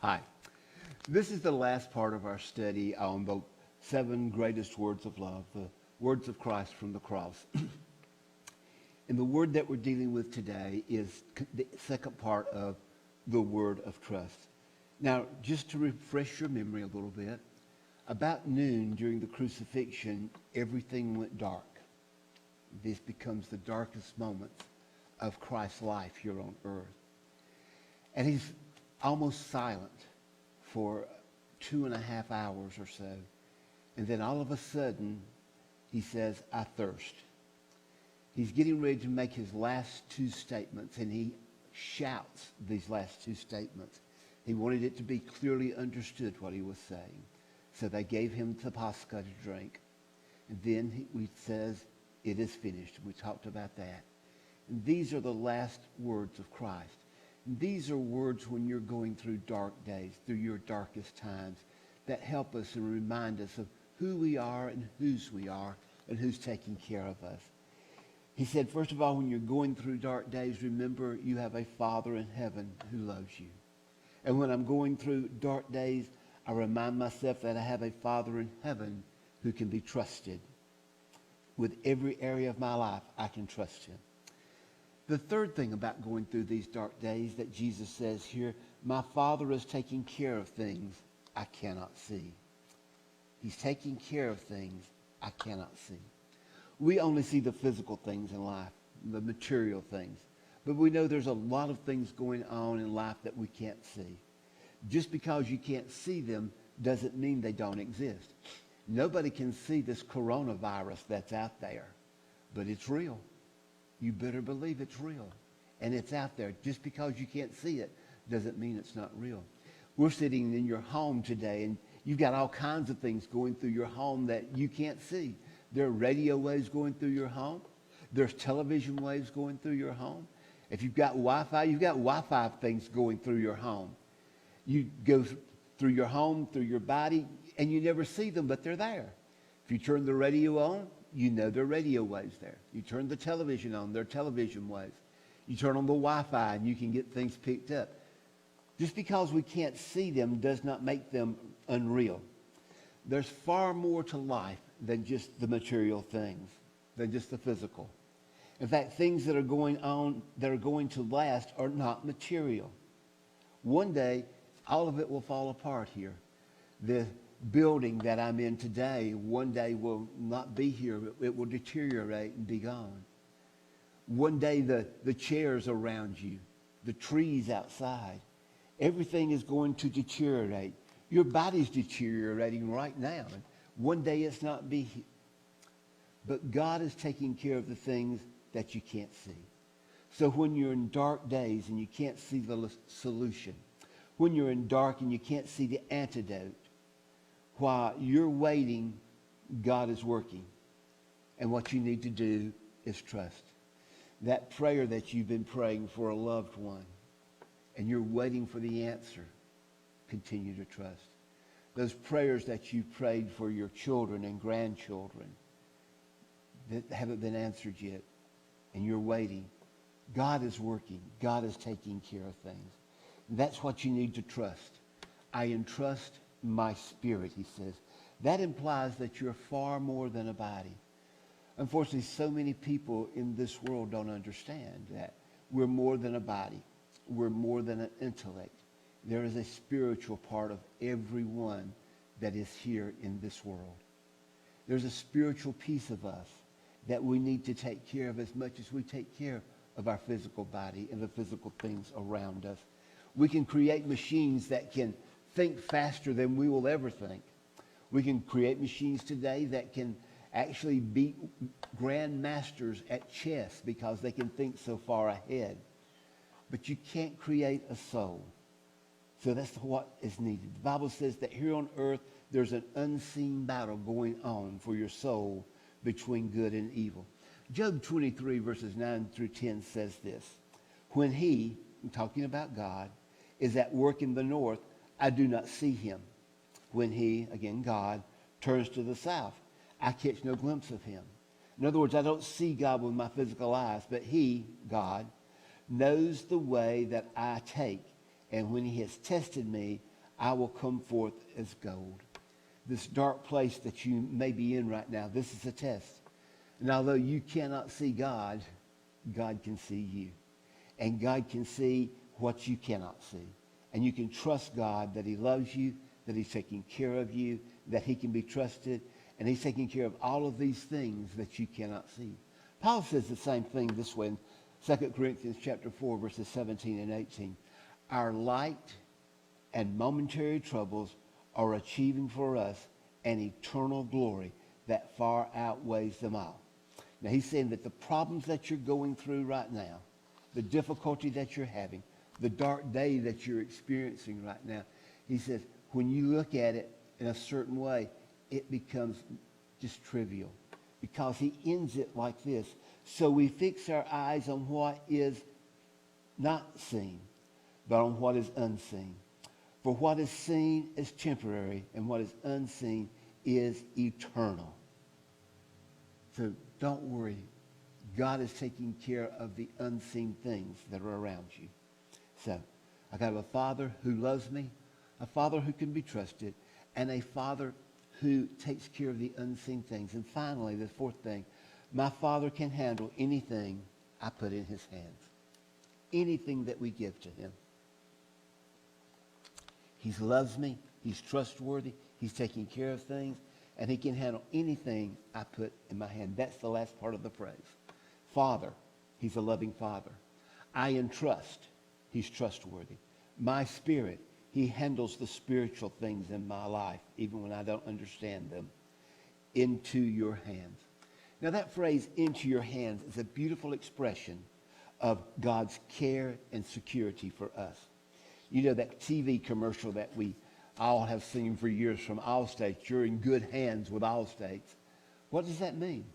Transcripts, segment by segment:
Hi. This is the last part of our study on the 7 greatest words of love, the words of Christ from the cross. And the word that we're dealing with today is the second part of the word of trust. Now, just to refresh your memory a little bit, about noon during the crucifixion, everything went dark. This becomes the darkest moments of Christ's life here on earth. And he's almost silent for 2.5 hours or so. And then all of a sudden, he says, I thirst. He's getting ready to make his last 2 statements, and he shouts these last 2 statements. He wanted it to be clearly understood what he was saying. So they gave him the Pascha to drink. And then he says, it is finished. We talked about that. And these are the last words of Christ. And these are words when you're going through dark days, through your darkest times, that help us and remind us of who we are and whose we are and who's taking care of us. He said, first of all, when you're going through dark days, remember you have a Father in heaven who loves you. And when I'm going through dark days, I remind myself that I have a Father in heaven who can be trusted. With every area of my life, I can trust him. The third thing about going through these dark days that Jesus says here, my Father is taking care of things I cannot see. He's taking care of things I cannot see. We only see the physical things in life, the material things. But we know there's a lot of things going on in life that we can't see. Just because you can't see them doesn't mean they don't exist. Nobody can see this coronavirus that's out there, but it's real. You better believe it's real. And it's out there. Just because you can't see it doesn't mean it's not real. We're sitting in your home today, and you've got all kinds of things going through your home that you can't see. There are radio waves going through your home. There's television waves going through your home. If you've got Wi-Fi, you've got Wi-Fi things going through your home. You go through your home, through your body, and you never see them, but they're there. If you turn the radio on, you know there are radio waves there. You turn the television on, there are television waves. You turn on the Wi-Fi, and you can get things picked up. Just because we can't see them does not make them unreal. There's far more to life than just the material things, than just the physical. In fact, things that are going on, that are going to last, are not material. One day, all of it will fall apart here. The building that I'm in today, one day will not be here. It will deteriorate and be gone. One day, the chairs around you, the trees outside, everything is going to deteriorate. Your body's deteriorating right now. And one day it's not be here. But God is taking care of the things that you can't see. So when you're in dark days and you can't see the solution, when you're in dark and you can't see the antidote, while you're waiting, God is working. And what you need to do is trust. That prayer that you've been praying for a loved one, and you're waiting for the answer, continue to trust. Those prayers that you prayed for your children and grandchildren that haven't been answered yet, and you're waiting, God is working. God is taking care of things. That's what you need to trust. I entrust my spirit, he says. That implies that you're far more than a body. Unfortunately, so many people in this world don't understand that we're more than a body. We're more than an intellect. There is a spiritual part of everyone that is here in this world. There's a spiritual piece of us that we need to take care of as much as we take care of our physical body and the physical things around us. We can create machines that can think faster than we will ever think. We can create machines today that can actually beat grandmasters at chess because they can think so far ahead. But you can't create a soul. So that's what is needed. The Bible says that here on earth, there's an unseen battle going on for your soul between good and evil. Job 23, verses 9 through 10 says this. When he, I'm talking about God, is at work in the north, I do not see him. When he, again God, turns to the south, I catch no glimpse of him. In other words, I don't see God with my physical eyes, but he, God, knows the way that I take. And when he has tested me, I will come forth as gold. This dark place that you may be in right now, this is a test. And although you cannot see God, God can see you. And God can see what you cannot see. And you can trust God that he loves you, that he's taking care of you, that he can be trusted, and he's taking care of all of these things that you cannot see. Paul says the same thing this way in 2 Corinthians chapter 4, verses 17 and 18. Our light and momentary troubles are achieving for us an eternal glory that far outweighs them all. Now, he's saying that the problems that you're going through right now, the difficulty that you're having, the dark day that you're experiencing right now, he says, when you look at it in a certain way, it becomes just trivial. Because he ends it like this. So we fix our eyes on what is not seen, but on what is unseen. For what is seen is temporary, and what is unseen is eternal. So don't worry. God is taking care of the unseen things that are around you. So I got a Father who loves me, a Father who can be trusted, and a Father who takes care of the unseen things. And finally, the fourth thing, my Father can handle anything I put in his hands. Anything that we give to him. He loves me. He's trustworthy. He's taking care of things. And he can handle anything I put in my hand. That's the last part of the phrase. Father, he's a loving Father. I entrust. He's trustworthy. My spirit, he handles the spiritual things in my life, even when I don't understand them, into your hands. Now that phrase, into your hands, is a beautiful expression of God's care and security for us. You know that TV commercial that we all have seen for years from Allstate, you're in good hands with Allstate. What does that mean?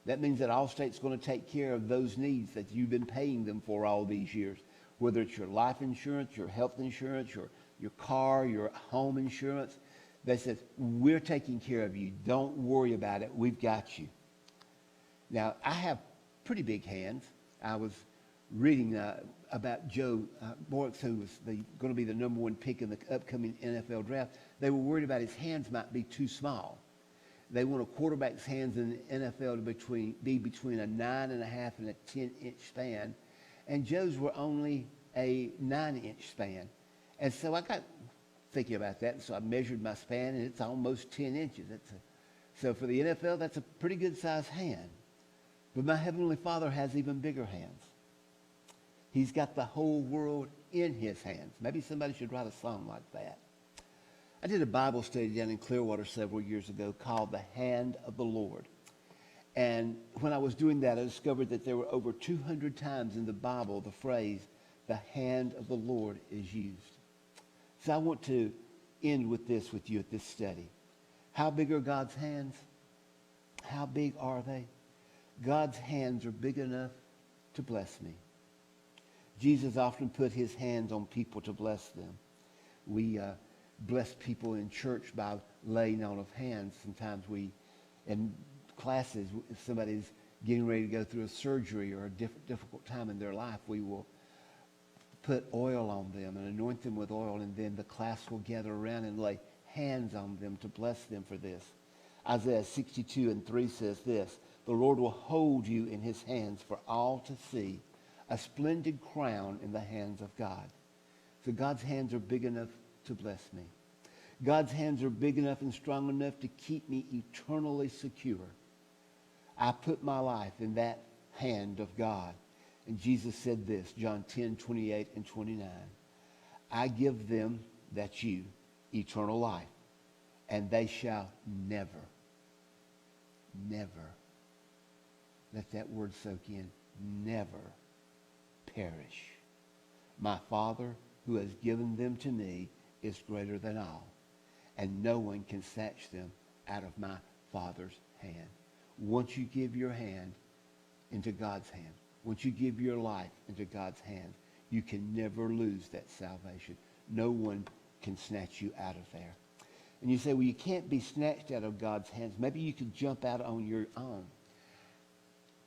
That means that Allstate's going to take care of those needs that you've been paying them for all these years, whether it's your life insurance, your health insurance, your car, your home insurance. They said, we're taking care of you. Don't worry about it. We've got you. Now, I have pretty big hands. I was reading about Joe Borks, who was going to be the number one pick in the upcoming NFL draft. They were worried about his hands might be too small. They want a quarterback's hands in the NFL to be between a 9.5 and a 10-inch span. And Joe's were only a 9-inch span. And so I got thinking about that. And so I measured my span, and it's almost 10 inches. So for the NFL, that's a pretty good-sized hand. But my Heavenly Father has even bigger hands. He's got the whole world in his hands. Maybe somebody should write a song like that. I did a Bible study down in Clearwater several years ago called The Hand of the Lord. And when I was doing that, I discovered that there were over 200 times in the Bible the phrase, the hand of the Lord is used. So I want to end with this with you at this study. How big are God's hands? How big are they? God's hands are big enough to bless me. Jesus often put his hands on people to bless them. We bless people in church by laying on of hands. Sometimes in classes, if somebody's getting ready to go through a surgery or a difficult time in their life, we will put oil on them and anoint them with oil, and then the class will gather around and lay hands on them to bless them for this. Isaiah 62:3 says this, the Lord will hold you in his hands for all to see, a splendid crown in the hands of God. So God's hands are big enough to bless me. God's hands are big enough and strong enough to keep me eternally secure. I put my life in that hand of God. And Jesus said this, John 10:28 and 29. I give them, that's you, eternal life, and they shall never, let that word soak in, never perish. My Father who has given them to me is greater than all, and no one can snatch them out of my Father's hand. Once you give your hand into God's hand, once you give your life into God's hand, you can never lose that salvation. No one can snatch you out of there. And you say, well, you can't be snatched out of God's hands. Maybe you could jump out on your own.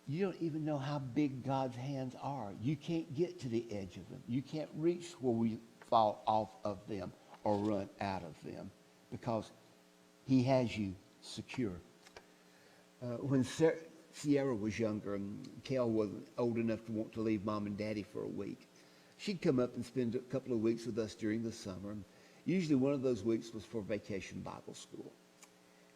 You don't even know how big God's hands are. You can't get to the edge of them. You can't reach where we fall off of them. or run out of them because he has you secure. When Sierra was younger and Kel wasn't old enough to want to leave mom and daddy for a week, she'd come up and spend a couple of weeks with us during the summer. Usually one of those weeks was for vacation Bible school.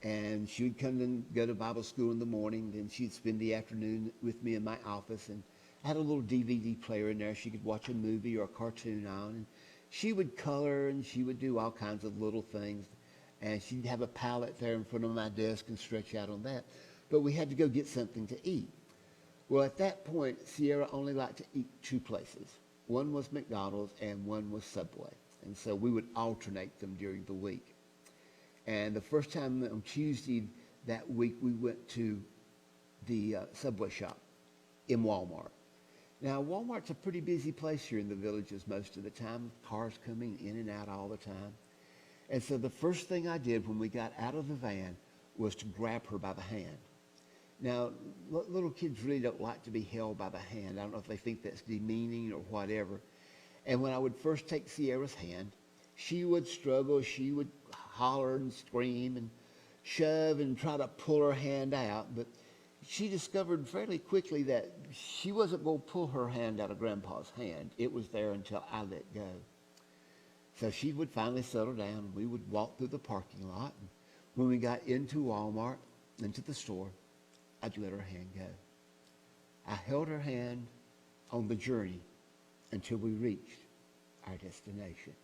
And she would come and go to Bible school in the morning. Then she'd spend the afternoon with me in my office. And I had a little DVD player in there. She could watch a movie or a cartoon on. And she would color and she would do all kinds of little things. And she'd have a palette there in front of my desk and stretch out on that. But we had to go get something to eat. Well, at that point, Sierra only liked to eat two places. One was McDonald's and one was Subway. And so we would alternate them during the week. And the first time on Tuesday that week, we went to the Subway shop in Walmart. Now, Walmart's a pretty busy place here in the villages most of the time. Cars coming in and out all the time. And so the first thing I did when we got out of the van was to grab her by the hand. Now, little kids really don't like to be held by the hand. I don't know if they think that's demeaning or whatever. And when I would first take Sierra's hand, she would struggle. She would holler and scream and shove and try to pull her hand out. But she discovered fairly quickly that she wasn't going to pull her hand out of Grandpa's hand. It was there until I let go. So she would finally settle down, and we would walk through the parking lot. And when we got into Walmart, into the store, I'd let her hand go. I held her hand on the journey until we reached our destination.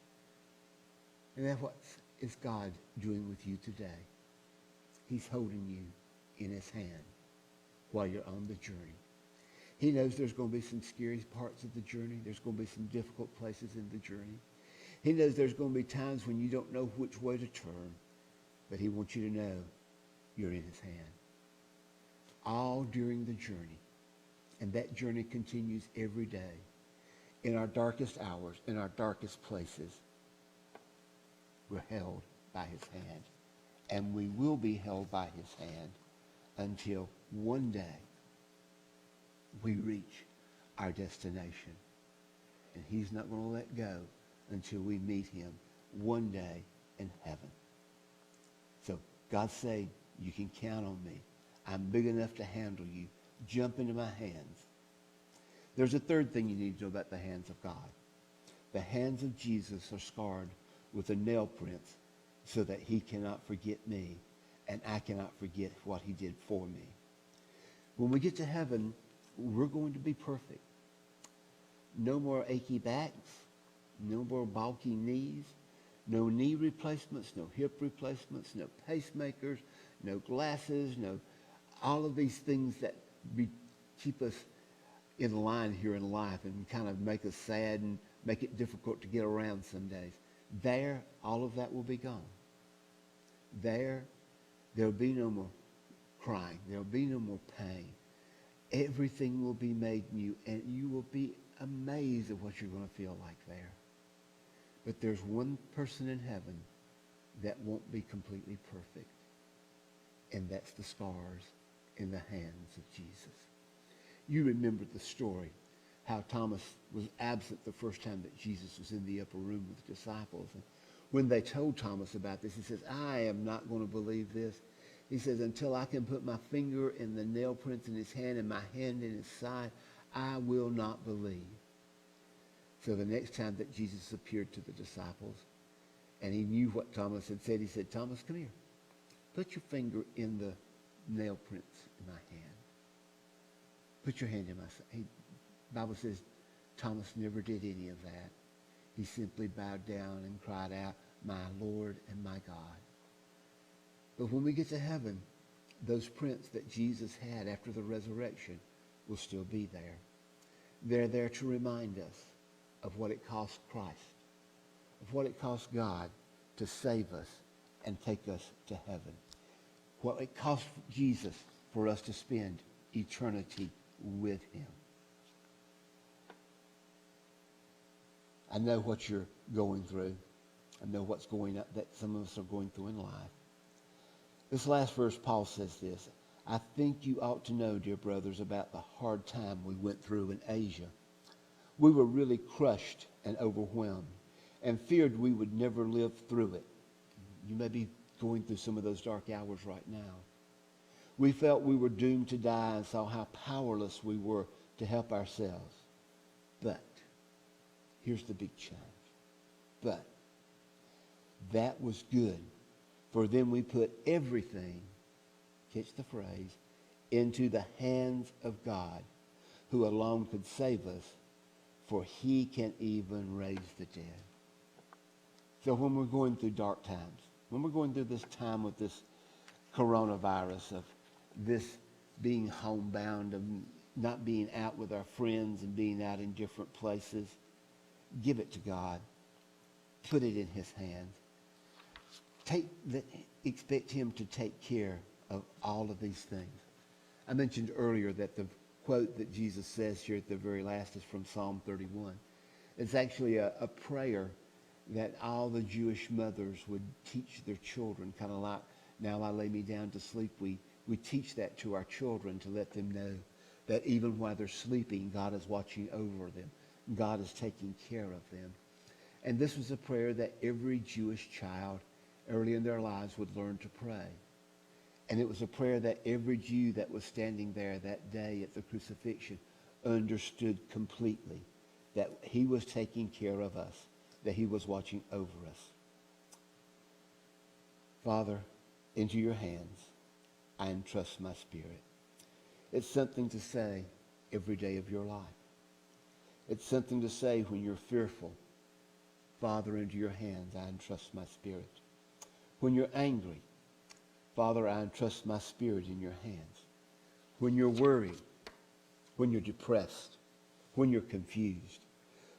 And that's what is God doing with you today. He's holding you in his hand while you're on the journey. He knows there's going to be some scary parts of the journey. There's going to be some difficult places in the journey. He knows there's going to be times when you don't know which way to turn, but he wants you to know you're in his hand. All during the journey. And that journey continues every day. In our darkest hours, in our darkest places, we're held by his hand. And we will be held by his hand until one day we reach our destination. And he's not going to let go until we meet him one day in heaven. So God said, you can count on me. I'm big enough to handle you. Jump into my hands. There's a third thing you need to know about the hands of God. The hands of Jesus are scarred with the nail prints so that he cannot forget me and I cannot forget what he did for me. When we get to heaven, we're going to be perfect. No more achy backs, no more bulky knees, no knee replacements, no hip replacements, no pacemakers, no glasses, no all of these things that keep us in line here in life and kind of make us sad and make it difficult to get around some days. There, all of that will be gone. There'll be no more crying. There'll be no more pain. Everything will be made new, and you will be amazed at what you're going to feel like there. But there's one person in heaven that won't be completely perfect, and that's the scars in the hands of Jesus. You remember the story, how Thomas was absent the first time that Jesus was in the upper room with the disciples. And when they told Thomas about this, he says, I am not going to believe this. He says, until I can put my finger in the nail prints in his hand and my hand in his side, I will not believe. So the next time that Jesus appeared to the disciples, and he knew what Thomas had said, he said, Thomas, come here. Put your finger in the nail prints in my hand. Put your hand in my side. The Bible says Thomas never did any of that. He simply bowed down and cried out, my Lord and my God. But when we get to heaven, those prints that Jesus had after the resurrection will still be there. They're there to remind us of what it cost Christ, of what it cost God to save us and take us to heaven. What it cost Jesus for us to spend eternity with him. I know what you're going through. I know what's going up that some of us are going through in life. This last verse, Paul says this, I think you ought to know, dear brothers, about the hard time we went through in Asia. We were really crushed and overwhelmed. and feared we would never live through it. You may be going through some of those dark hours right now. We felt we were doomed to die and saw how powerless we were to help ourselves. But here's the big change. But that was good, for then we put everything, catch the phrase, into the hands of God, who alone could save us, for he can even raise the dead. So when we're going through dark times, when we're going through this time with this coronavirus, of this being homebound, of not being out with our friends and being out in different places, give it to God. Put it in his hands. Expect him to take care of all of these things. I mentioned earlier that the quote that Jesus says here at the very last is from Psalm 31. It's actually a prayer that all the Jewish mothers would teach their children, kind of like, now I lay me down to sleep. We teach that to our children to let them know that even while they're sleeping, God is watching over them. God is taking care of them. And this was a prayer that every Jewish child early in their lives would learn to pray. And it was a prayer that every Jew that was standing there that day at the crucifixion understood completely, that he was taking care of us, that he was watching over us. Father, into your hands I entrust my spirit. It's something to say every day of your life. It's something to say when you're fearful. Father, into your hands I entrust my spirit. When you're angry, Father, I entrust my spirit in your hands. When you're worried, when you're depressed, when you're confused,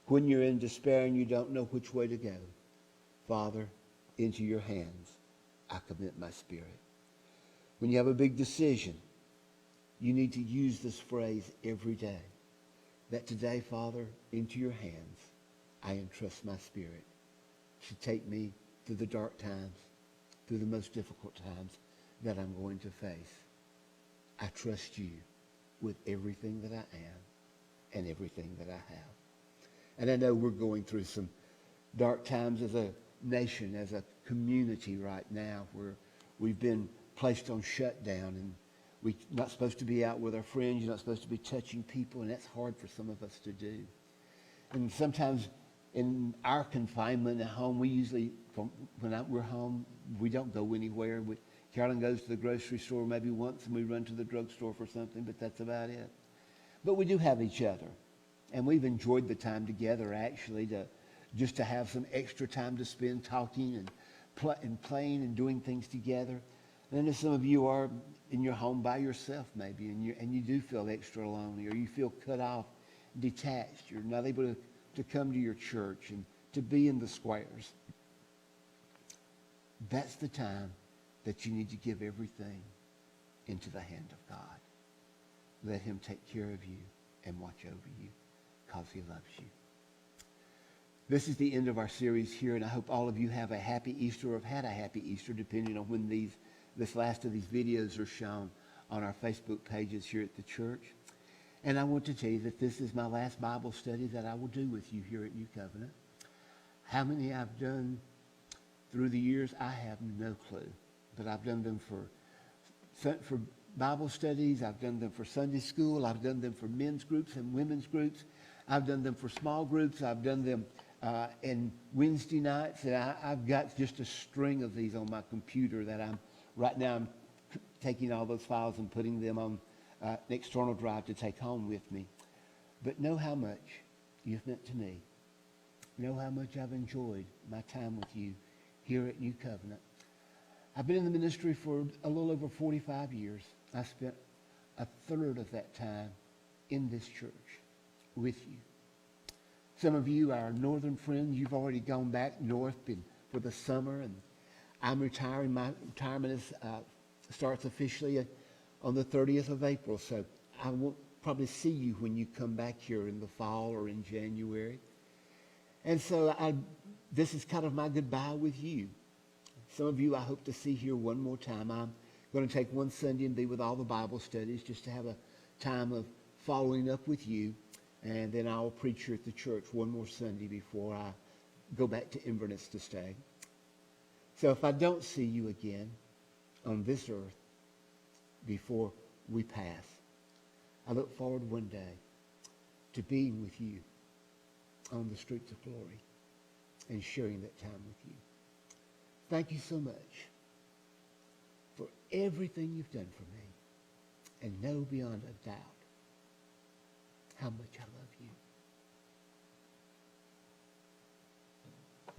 when you're in despair and you don't know which way to go, Father, into your hands I commit my spirit. When you have a big decision, you need to use this phrase every day. That today, Father, into your hands I entrust my spirit to take me through the dark times, through the most difficult times that I'm going to face. I trust you with everything that I am and everything that I have. And I know we're going through some dark times as a nation, as a community right now, where we've been placed on shutdown and we're not supposed to be out with our friends. You're not supposed to be touching people, and that's hard for some of us to do. And sometimes in our confinement at home, we usually, when we're home, we don't go anywhere. Carolyn goes to the grocery store maybe once, and we run to the drugstore for something, but that's about it. But we do have each other, and we've enjoyed the time together, actually, just to have some extra time to spend talking and playing and doing things together. And then some of you are in your home by yourself maybe, and you do feel extra lonely, or you feel cut off, detached. You're not able to come to your church and to be in the squares. That's the time that you need to give everything into the hand of God. Let him take care of you and watch over you because he loves you. This is the end of our series here, and I hope all of you have a happy Easter or have had a happy Easter, depending on when this last of these videos are shown on our Facebook pages here at the church. And I want to tell you that this is my last Bible study that I will do with you here at New Covenant. How many I've done through the years, I have no clue. But I've done them for Bible studies. I've done them for Sunday school. I've done them for men's groups and women's groups. I've done them for small groups. I've done them in Wednesday nights. And I've got just a string of these on my computer that right now I'm taking all those files and putting them on an external drive to take home with me. But know how much you've meant to me. Know how much I've enjoyed my time with you here at New Covenant. I've been in the ministry for a little over 45 years. I spent a third of that time in this church with you. Some of you, our northern friends, you've already gone back north for the summer, and I'm retiring. My retirement starts officially on the 30th of April, so I won't probably see you when you come back here in the fall or in January. And so this is kind of my goodbye with you. Some of you I hope to see here one more time. I'm going to take one Sunday and be with all the Bible studies just to have a time of following up with you. And then I'll preach here at the church one more Sunday before I go back to Inverness to stay. So if I don't see you again on this earth before we pass, I look forward one day to being with you on the streets of glory and sharing that time with you. Thank you so much for everything you've done for me, and know beyond a doubt how much I love you.